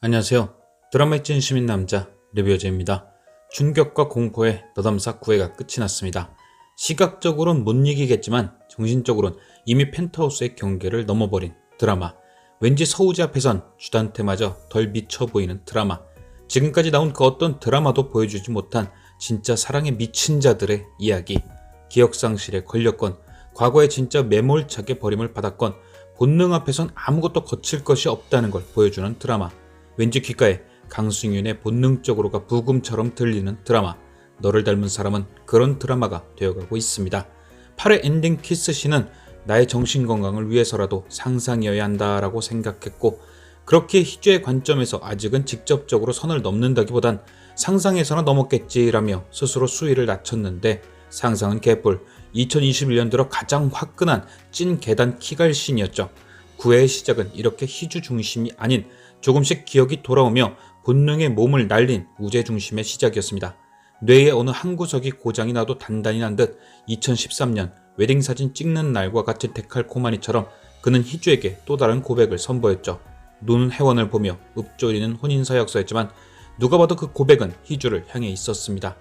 안녕하세요. 드라마의 찐시민 남자 리뷰어즈입니다. 충격과 공포의 너담사 9회가 끝이 났습니다. 시각적으로는 못 이기겠지만 정신적으로는 이미 펜트하우스의 경계를 넘어버린 드라마. 왠지 서우지 앞에선 주단태마저 덜 미쳐 보이는 드라마. 지금까지 나온 그 어떤 드라마도 보여주지 못한 진짜 사랑에 미친 자들의 이야기. 기억상실에 걸렸건, 과거에 진짜 매몰차게 버림을 받았건, 본능 앞에선 아무것도 거칠 것이 없다는 걸 보여주는 드라마. 왠지 귓가에 강승윤의 본능적으로가 부금처럼 들리는 드라마. 너를 닮은 사람은 그런 드라마가 되어가고 있습니다. 8회 엔딩 키스씬은 나의 정신건강을 위해서라도 상상이어야 한다라고 생각했고, 그렇게 희주의 관점에서 아직은 직접적으로 선을 넘는다기보단 상상에서나 넘었겠지라며 스스로 수위를 낮췄는데, 상상은 개뿔. 2021년 들어 가장 화끈한 찐 계단 키갈씬이었죠. 9회의 시작은 이렇게 희주 중심이 아닌 조금씩 기억이 돌아오며 본능의 몸을 날린 우재 중심의 시작이었습니다. 뇌의 어느 한 구석이 고장이 나도 단단히 난 듯 2013년 웨딩사진 찍는 날과 같은 데칼코마니처럼 그는 희주에게 또 다른 고백을 선보였죠. 눈은 혜원을 보며 읊조리는 혼인서약서였지만 누가 봐도 그 고백은 희주를 향해 있었습니다.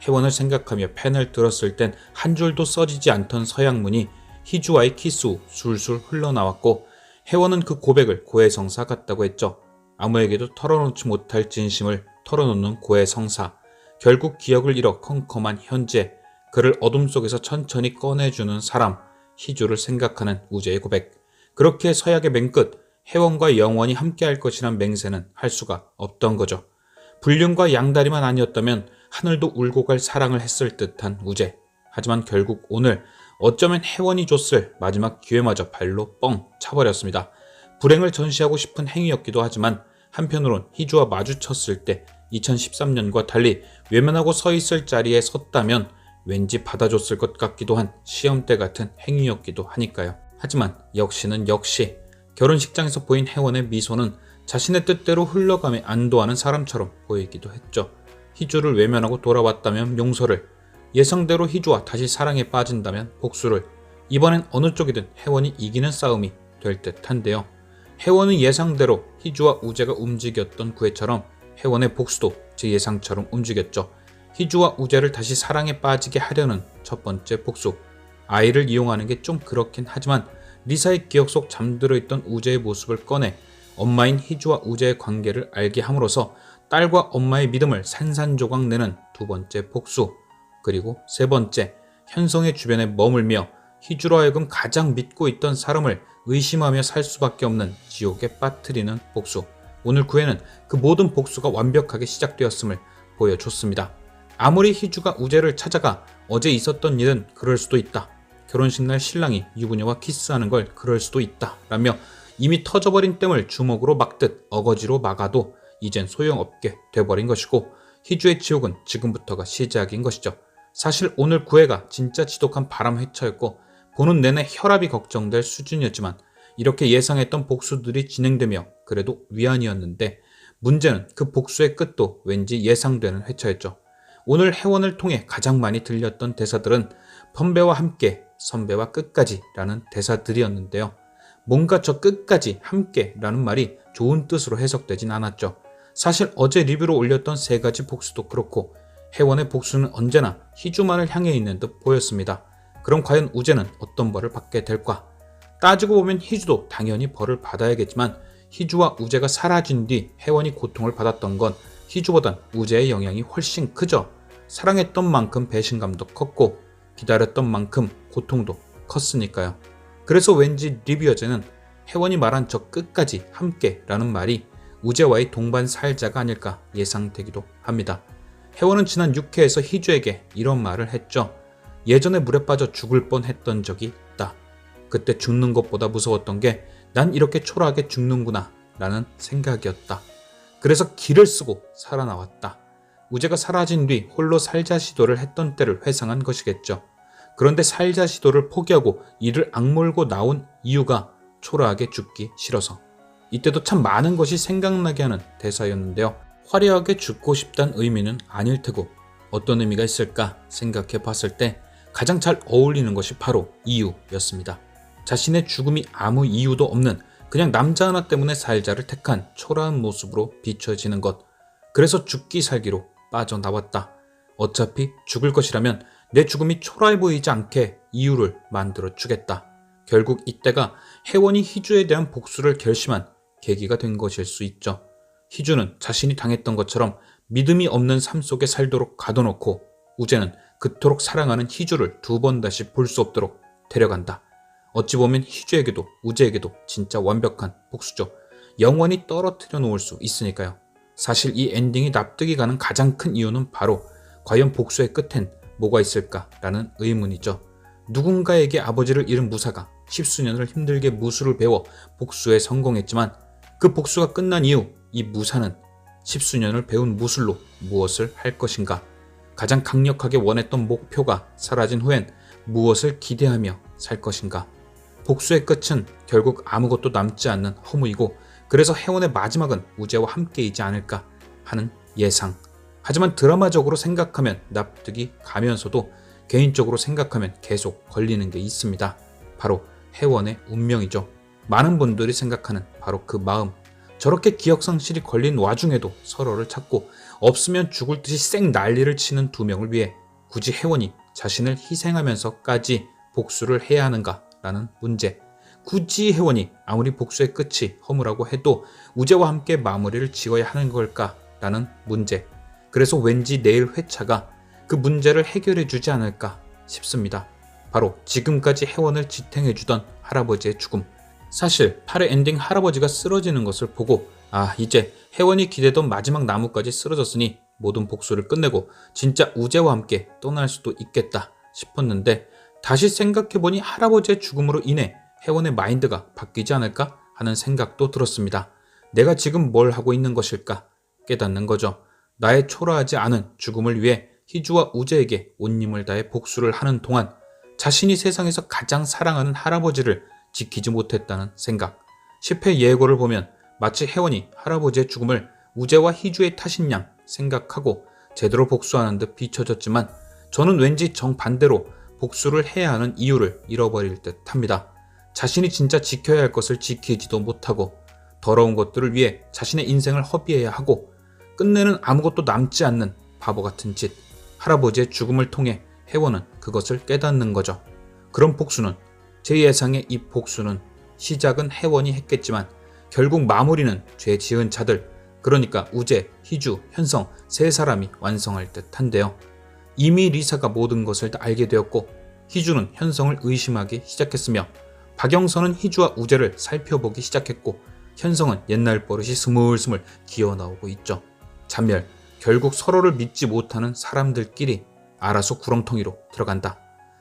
혜원을 생각하며 펜을 들었을 땐 한 줄도 써지지 않던 서약문이 희주와의 키스 후 술술 흘러나왔고, 혜원은 그 고백을 고해성사 같다고 했죠. 아무에게도 털어놓지 못할 진심을 털어놓는 고해성사. 결국 기억을 잃어 컴컴한 현재, 그를 어둠 속에서 천천히 꺼내주는 사람, 희주를 생각하는 우재의 고백. 그렇게 서약의 맨 끝, 혜원과 영원히 함께할 것이란 맹세는 할 수가 없던 거죠. 불륜과 양다리만 아니었다면 하늘도 울고 갈 사랑을 했을 듯한 우재. 하지만 결국 오늘 어쩌면 혜원이 줬을 마지막 기회마저 발로 뻥 차버렸습니다. 불행을 전시하고 싶은 행위였기도 하지만 한편으론 희주와 마주쳤을 때 2013년과 달리 외면하고 서 있을 자리에 섰다면 왠지 받아줬을 것 같기도 한 시험대 같은 행위였기도 하니까요. 하지만 역시는 역시 결혼식장에서 보인 혜원의 미소는 자신의 뜻대로 흘러가며 안도하는 사람처럼 보이기도 했죠. 희주를 외면하고 돌아왔다면 용서를, 예상대로 희주와 다시 사랑에 빠진다면 복수를, 이번엔 어느 쪽이든 혜원이 이기는 싸움이 될 듯한데요. 혜원은 예상대로 희주와 우재가 움직였던 9회처럼 혜원의 복수도 제 예상처럼 움직였죠. 희주와 우재를 다시 사랑에 빠지게 하려는 첫 번째 복수. 아이를 이용하는 게 좀 그렇긴 하지만 리사의 기억 속 잠들어 있던 우재의 모습을 꺼내 엄마인 희주와 우재의 관계를 알게 함으로써 딸과 엄마의 믿음을 산산조각 내는 두 번째 복수. 그리고 세 번째, 현성의 주변에 머물며 희주로 하여금 가장 믿고 있던 사람을 의심하며 살 수밖에 없는 지옥에 빠뜨리는 복수. 오늘 9회는 그 모든 복수가 완벽하게 시작되었음을 보여줬습니다. 아무리 희주가 우재를 찾아가 어제 있었던 일은 그럴 수도 있다, 결혼식 날 신랑이 유부녀와 키스하는 걸 그럴 수도 있다 라며 이미 터져버린 댐을 주먹으로 막듯 어거지로 막아도 이젠 소용없게 돼버린 것이고, 희주의 지옥은 지금부터가 시작인 것이죠. 사실 오늘 9회가 진짜 지독한 바람 회차였고 보는 내내 혈압이 걱정될 수준이었지만 이렇게 예상했던 복수들이 진행되며 그래도 위안이었는데, 문제는 그 복수의 끝도 왠지 예상되는 회차였죠. 오늘 혜원을 통해 가장 많이 들렸던 대사들은 펀배와 함께, 선배와 끝까지 라는 대사들이었는데요. 뭔가 저 끝까지 함께 라는 말이 좋은 뜻으로 해석되진 않았죠. 사실 어제 리뷰로 올렸던 세 가지 복수도 그렇고 혜원의 복수는 언제나 희주만을 향해 있는 듯 보였습니다. 그럼 과연 우재는 어떤 벌을 받게 될까? 따지고 보면 희주도 당연히 벌을 받아야겠지만 희주와 우재가 사라진 뒤 혜원이 고통을 받았던 건 희주보단 우재의 영향이 훨씬 크죠. 사랑했던 만큼 배신감도 컸고 기다렸던 만큼 고통도 컸으니까요. 그래서 왠지 리뷰어제는 혜원이 말한 저 끝까지 함께 라는 말이 우재와의 동반 살자가 아닐까 예상되기도 합니다. 혜원은 지난 6회에서 희주에게 이런 말을 했죠. 예전에 물에 빠져 죽을 뻔했던 적이 있다. 그때 죽는 것보다 무서웠던 게 난 이렇게 초라하게 죽는구나 라는 생각이었다. 그래서 기를 쓰고 살아나왔다. 우재가 사라진 뒤 홀로 살자 시도를 했던 때를 회상한 것이겠죠. 그런데 살자 시도를 포기하고 이를 악물고 나온 이유가 초라하게 죽기 싫어서. 이때도 참 많은 것이 생각나게 하는 대사였는데요. 화려하게 죽고 싶다는 의미는 아닐 테고 어떤 의미가 있을까 생각해 봤을 때 가장 잘 어울리는 것이 바로 이유였습니다. 자신의 죽음이 아무 이유도 없는 그냥 남자 하나 때문에 살자를 택한 초라한 모습으로 비춰지는 것. 그래서 죽기 살기로 빠져나왔다. 어차피 죽을 것이라면 내 죽음이 초라해 보이지 않게 이유를 만들어 주겠다. 결국 이때가 혜원이 희주에 대한 복수를 결심한 계기가 된 것일 수 있죠. 희주는 자신이 당했던 것처럼 믿음이 없는 삶 속에 살도록 가둬놓고 우재는 그토록 사랑하는 희주를 두 번 다시 볼 수 없도록 데려간다. 어찌 보면 희주에게도 우재에게도 진짜 완벽한 복수죠. 영원히 떨어뜨려 놓을 수 있으니까요. 사실 이 엔딩이 납득이 가는 가장 큰 이유는 바로 과연 복수의 끝엔 뭐가 있을까라는 의문이죠. 누군가에게 아버지를 잃은 무사가 십수년을 힘들게 무술을 배워 복수에 성공했지만 그 복수가 끝난 이후 이 무사는 십수년을 배운 무술로 무엇을 할 것인가? 가장 강력하게 원했던 목표가 사라진 후엔 무엇을 기대하며 살 것인가? 복수의 끝은 결국 아무것도 남지 않는 허무이고 그래서 혜원의 마지막은 우재와 함께이지 않을까 하는 예상. 하지만 드라마적으로 생각하면 납득이 가면서도 개인적으로 생각하면 계속 걸리는 게 있습니다. 바로 혜원의 운명이죠. 많은 분들이 생각하는 바로 그 마음. 저렇게 기억상실이 걸린 와중에도 서로를 찾고 없으면 죽을 듯이 쌩 난리를 치는 두 명을 위해 굳이 혜원이 자신을 희생하면서까지 복수를 해야 하는가라는 문제. 굳이 혜원이 아무리 복수의 끝이 허무라고 해도 우재와 함께 마무리를 지어야 하는 걸까라는 문제. 그래서 왠지 내일 회차가 그 문제를 해결해 주지 않을까 싶습니다. 바로 지금까지 혜원을 지탱해주던 할아버지의 죽음. 사실 8회 엔딩 할아버지가 쓰러지는 것을 보고 이제 혜원이 기대던 마지막 나무까지 쓰러졌으니 모든 복수를 끝내고 진짜 우재와 함께 떠날 수도 있겠다 싶었는데 다시 생각해보니 할아버지의 죽음으로 인해 혜원의 마인드가 바뀌지 않을까 하는 생각도 들었습니다. 내가 지금 뭘 하고 있는 것일까 깨닫는 거죠. 나의 초라하지 않은 죽음을 위해 희주와 우재에게 온 힘을 다해 복수를 하는 동안 자신이 세상에서 가장 사랑하는 할아버지를 지키지 못했다는 생각. 10회 예고를 보면 마치 혜원이 할아버지의 죽음을 우재와 희주의 탓인 양 생각하고 제대로 복수하는 듯 비춰졌지만 저는 왠지 정반대로 복수를 해야 하는 이유를 잃어버릴 듯 합니다. 자신이 진짜 지켜야 할 것을 지키지도 못하고 더러운 것들을 위해 자신의 인생을 허비해야 하고 끝내는 아무것도 남지 않는 바보 같은 짓. 할아버지의 죽음을 통해 혜원은 그것을 깨닫는 거죠. 그런 복수는 제 예상의 이 복수는 시작은 혜원이 했겠지만 결국 마무리는 죄 지은 자들, 그러니까 우재, 희주, 현성 세 사람이 완성할 듯한데요. 이미 리사가 모든 것을 다 알게 되었고 희주는 현성을 의심하기 시작했으며 박영선은 희주와 우재를 살펴보기 시작했고 현성은 옛날 버릇이 스물스물 기어나오고 있죠. 잔멸, 결국 서로를 믿지 못하는 사람들끼리 알아서 구렁텅이로 들어간다.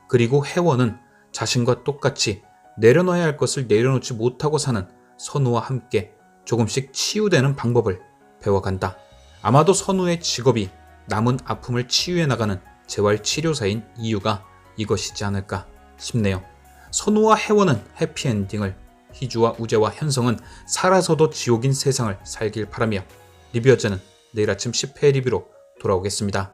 그리고 혜원은 자신과 똑같이 내려놔야 할 것을 내려놓지 못하고 사는 선우와 함께 조금씩 치유되는 방법을 배워간다. 아마도 선우의 직업이 남은 아픔을 치유해 나가는 재활치료사인 이유가 이것이지 않을까 싶네요. 선우와 혜원은 해피엔딩을, 희주와 우재와 현성은 살아서도 지옥인 세상을 살길 바라며 리뷰어제는 내일 아침 10회 리뷰로 돌아오겠습니다.